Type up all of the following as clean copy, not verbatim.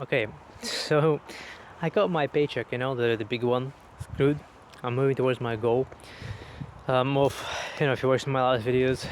Okay, so I got my paycheck, the big one. Screwed. I'm moving towards my goal. If you watched my last videos,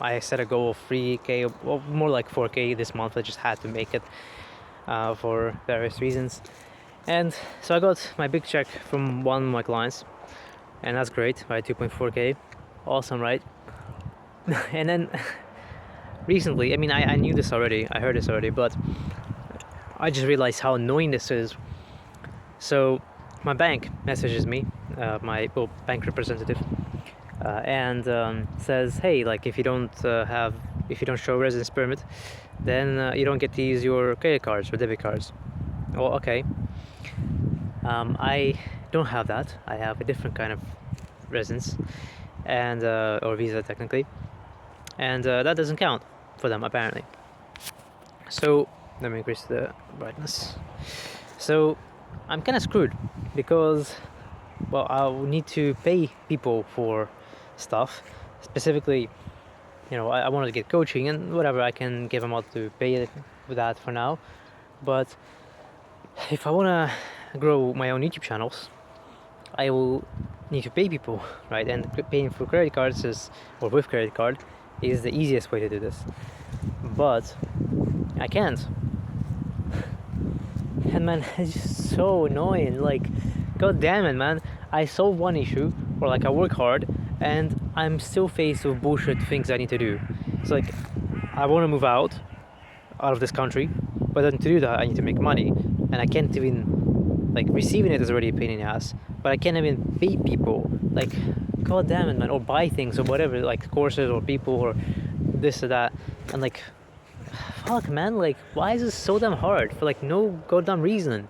I set a goal of 3K, well, more like 4K this month. I just had to make it for various reasons. And so I got my big check from one of my clients, and that's great, right? 2.4K. Awesome, right? And then recently, I knew this already, I heard this already, but I just realized how annoying this is. So my bank messages me, my bank representative, and says, "Hey, like if you don't show residence permit, then you don't get to use your credit cards or debit cards." Well, okay. I don't have that. I have a different kind of residence, and or visa technically, and that doesn't count for them apparently. So let me increase the brightness. So I'm kind of screwed because, well, I'll need to pay people for stuff. Specifically, I wanted to get coaching and whatever. I can give them out to pay with that for now. But if I want to grow my own YouTube channels, I will need to pay people, right? And paying for credit cards or with credit card is the easiest way to do this. But I can't. And man, it's just so annoying. Like, god damn it, man. I solve one issue, or like I work hard, and I'm still faced with bullshit things I need to do. It's like, I want to move out of this country, but then to do that, I need to make money, and I can't even, like, receiving it is already a pain in the ass, but I can't even pay people. Like, god damn it, man. Or buy things or whatever, like courses or people or this or that. And like, fuck, man, like, why is this so damn hard for like no goddamn reason?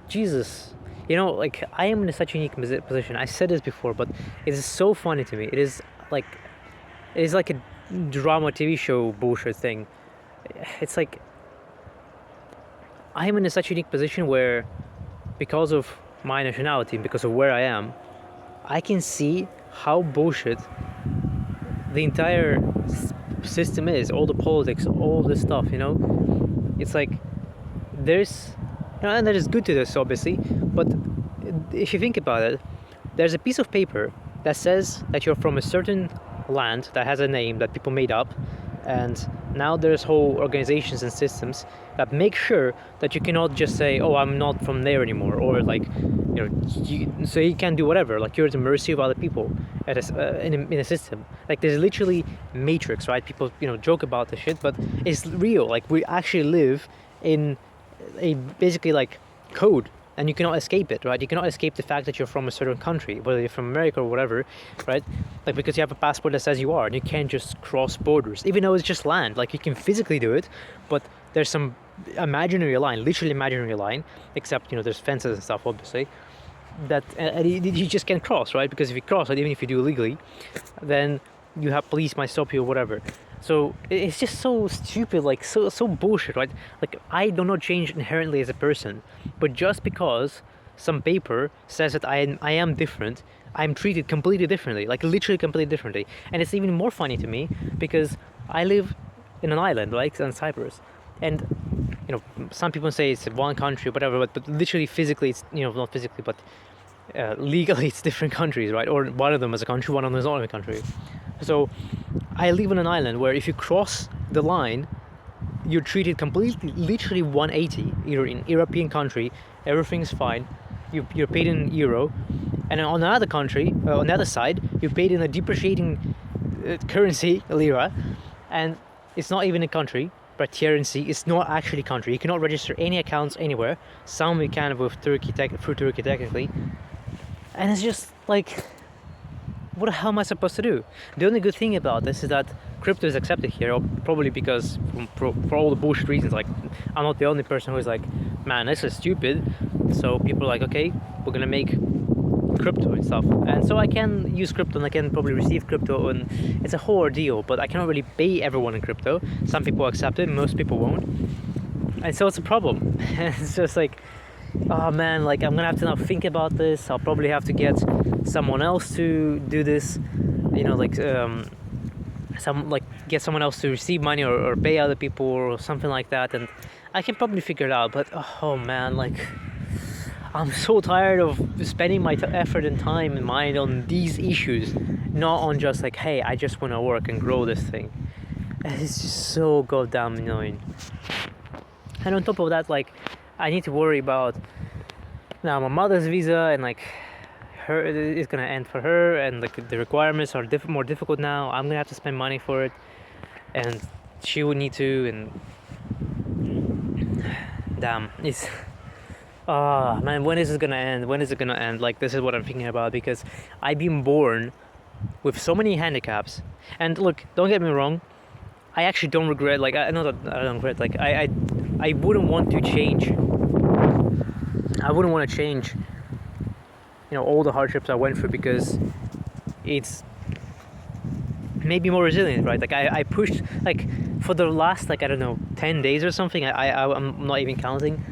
Jesus. Like, I am in such a unique position. I said this before, but it is so funny to me. It is like a drama TV show bullshit thing. It's like I am in such a unique position where, because of my nationality, because of where I am, I can see how bullshit the entire system is, all the politics, all this stuff. It's like there's, and that is good to this, obviously, but if you think about it, there's a piece of paper that says that you're from a certain land that has a name that people made up, and now there's whole organizations and systems that make sure that you cannot just say, oh, I'm not from there anymore, or like, so you can do whatever, like you're at the mercy of other people in a system. Like, there's literally matrix, right? People joke about the shit, but it's real. Like, we actually live in a basically like code, and you cannot escape it, right? You cannot escape the fact that you're from a certain country, whether you're from America or whatever, right? Like, because you have a passport that says you are, and you can't just cross borders, even though it's just land. Like, you can physically do it, but there's some imaginary line, literally imaginary line, except there's fences and stuff, obviously, that you just can't cross, right? Because if you cross it, even if you do illegally, then you have police might stop you or whatever. So it's just so stupid, like so bullshit, right? Like, I do not change inherently as a person, but just because some paper says that I am different, I'm treated completely differently, like literally completely differently. And it's even more funny to me because I live in an island, right, on Cyprus, and some people say it's one country or whatever, but literally physically it's not physically, but legally it's different countries, right? Or one of them is a country, one of them is not a country. So I live on an island where if you cross the line, you're treated completely, literally 180. You're in European country, everything's fine. You're paid in euro, and on another country, on the other side, you're paid in a depreciating currency, lira, and it's not even a country. But currency, it's not actually country. You cannot register any accounts anywhere. Some we can with Turkey, through Turkey technically, and it's just like, what the hell am I supposed to do? The only good thing about this is that crypto is accepted here, probably because for all the bullshit reasons. Like, I'm not the only person who's like, man, this is stupid. So people are like, okay, we're gonna make crypto and stuff, and so I can use crypto and I can probably receive crypto, and it's a whole ordeal, but I cannot really pay everyone in crypto. Some people accept it, most people won't, and so it's a problem. It's just like, oh man, like, I'm gonna have to now think about this. I'll probably have to get someone else to do this, get someone else to receive money or pay other people or something like that. And I can probably figure it out, but oh man, like I'm so tired of spending my effort and time and mind on these issues, not on just like, hey, I just want to work and grow this thing. And it's just so goddamn annoying. And on top of that, like, I need to worry about now my mother's visa, and like her is gonna end for her, and like the requirements are more difficult now. I'm gonna have to spend money for it, and she would need to, and damn, it's man, when is it gonna end? When is it gonna end? Like, this is what I'm thinking about, because I've been born with so many handicaps. And look, don't get me wrong, I actually don't regret, like, I know that I don't regret, like, I wouldn't want to change. I wouldn't want to change, all the hardships I went through, because it's made me more resilient, right? Like, I pushed, like, for the last, like, I don't know, 10 days or something, I'm not even counting.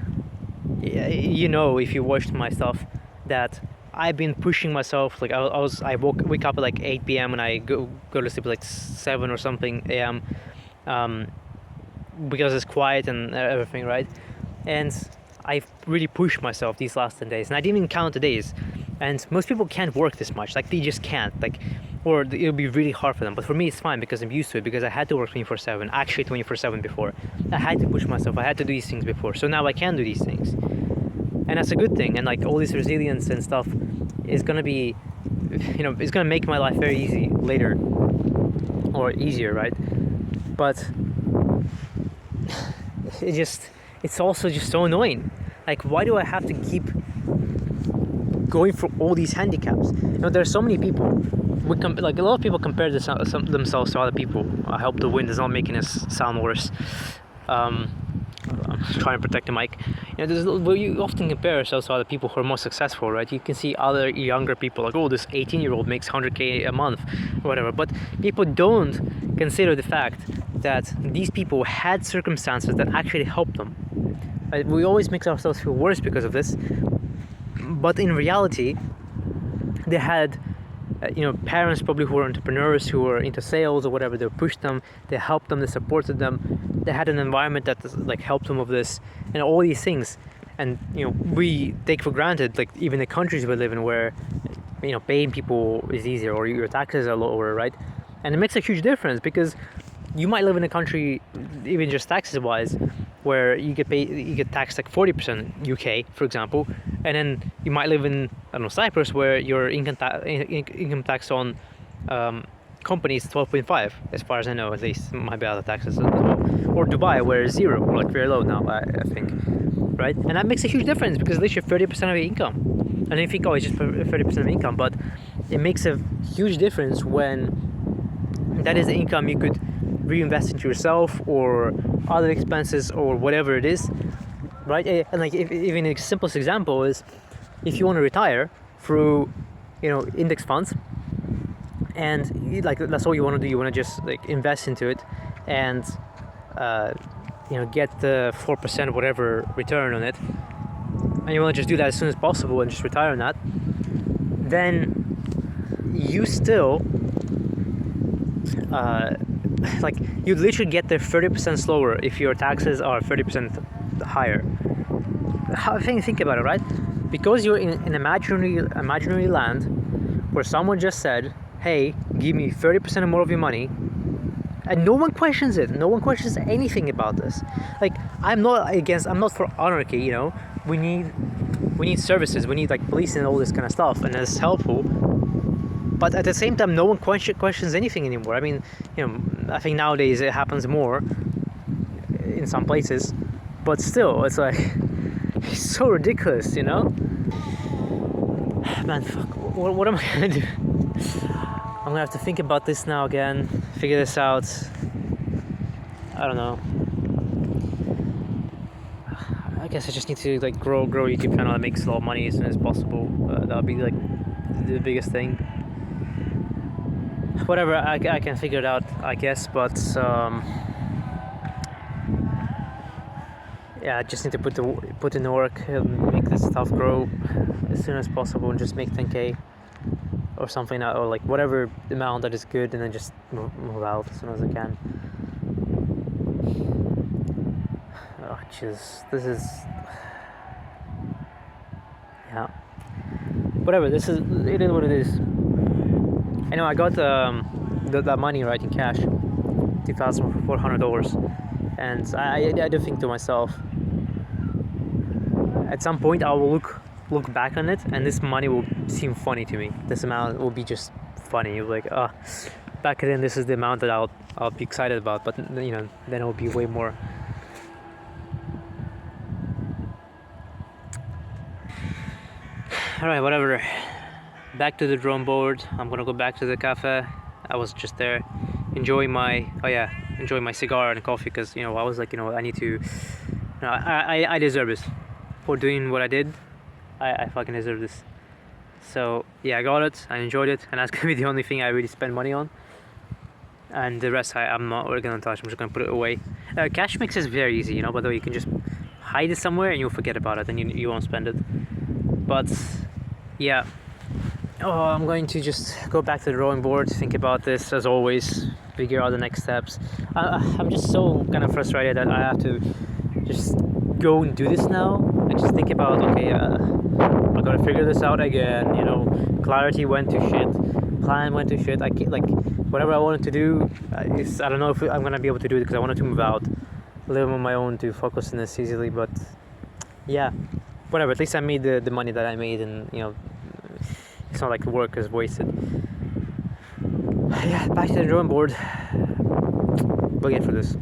If you watched my stuff, that I've been pushing myself. Like, I wake up at like 8 p.m. and I go to sleep at like 7 or something a.m. Because it's quiet and everything, right? And I've really pushed myself these last 10 days, and I didn't even count the days. And most people can't work this much, like, they just can't, like, or it'll be really hard for them. But for me, it's fine, because I'm used to it, because I had to work 24/7, actually 24/7 before. I had to push myself, I had to do these things before, so now I can do these things, and that's a good thing. And like, all this resilience and stuff is gonna be, it's gonna make my life very easy later, or easier, right? But it's also just so annoying. Like, why do I have to keep going for all these handicaps? There's so many people. Like, a lot of people compare themselves to other people. I hope the wind is not making us sound worse. I'm trying to protect the mic. You often compare yourselves to other people who are more successful, right? You can see other younger people, like, oh, this 18-year-old makes 100K a month, or whatever. But people don't consider the fact that these people had circumstances that actually helped them. We always make ourselves feel worse because of this, but in reality, they had parents probably who were entrepreneurs, who were into sales or whatever. They pushed them, they helped them, they supported them, they had an environment that like helped them with this, and all these things. And we take for granted, like, even the countries we live in, where paying people is easier, or your taxes are lower, right? And it makes a huge difference, because you might live in a country, even just taxes wise, where you get taxed like 40% UK, for example, and then you might live in, I don't know, Cyprus, where your income tax on companies is 12.5, as far as I know, at least. Might be other taxes as well. Or Dubai, where it's zero, like very low now, I think, right? And that makes a huge difference, because at least you're 30% of your income. And you think, oh, it's just 30% of income, but it makes a huge difference when that is the income you could reinvest into yourself or other expenses or whatever it is, right? And like, even the simplest example is, if you want to retire through index funds, and like, that's all you want to do, you want to just like invest into it, and get the 4% whatever return on it, and you want to just do that as soon as possible and just retire on that, then you still like, you'd literally get there 30% slower if your taxes are 30% higher. Think about it, right? Because you're in an imaginary land where someone just said, hey, give me 30% more of your money, and no one questions it. No one questions anything about this. Like, I'm not for anarchy. We need services. We need like policing and all this kind of stuff, and it's helpful. But at the same time, no one questions anything anymore. I mean, I think nowadays it happens more in some places, but still, it's like, it's so ridiculous, Man, fuck, what am I gonna do? I'm gonna have to think about this now again, figure this out. I don't know. I guess I just need to like grow a YouTube channel that makes a lot of money as soon as possible. That would be like the biggest thing. Whatever, I can figure it out, I guess, but yeah, I just need to put in the work and make this stuff grow as soon as possible, and just make 10K or something, or like whatever amount that is good, and then just move out as soon as I can. Oh This is yeah. Whatever. It is what it is. I know I got that money right in cash, $2,400, and I do think to myself, at some point I will look back on it, and this money will seem funny to me. This amount will be just funny. Like, back then this is the amount that I'll be excited about, but then it will be way more. All right, whatever. Back to the drum board. I'm gonna go back to the cafe. I was just there, enjoying my cigar and coffee, because I was like, I need to. I deserve this for doing what I did. I fucking deserve this. So yeah, I got it. I enjoyed it, and that's gonna be the only thing I really spend money on. And the rest I'm not really gonna touch. I'm just gonna put it away. Cash mix is very easy, by the way. You can just hide it somewhere and you'll forget about it, and you won't spend it. But yeah. I'm going to just go back to the drawing board, think about this as always, figure out the next steps. I'm just so kind of frustrated that I have to just go and do this now and just think about, okay, I gotta figure this out again. Clarity went to shit, plan went to shit. I can't, like, whatever I wanted to do, I don't know if I'm gonna be able to do it, because I wanted to move out, live on my own, to focus on this easily. But yeah, whatever. At least I made the money that I made, and it's not like work is wasted. Yeah, back to the drawing board. We'll get for this.